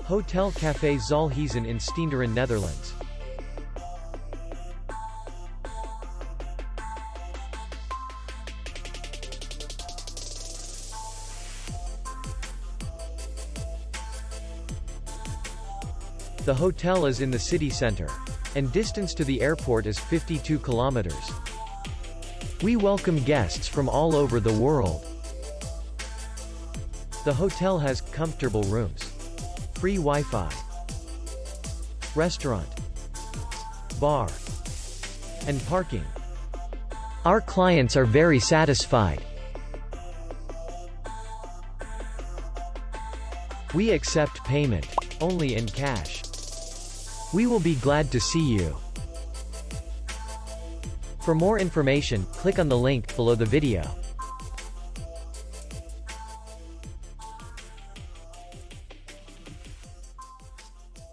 Hotel Café Zaal Heezen in Steenderen, Netherlands. The hotel is in the city center, and distance to the airport is 52 kilometers. We welcome guests from all over the world. The hotel has comfortable rooms, free Wi-Fi, restaurant, bar, and parking. Our clients are very satisfied. We accept payment only in cash. We will be glad to see you. For more information, click on the link below the video.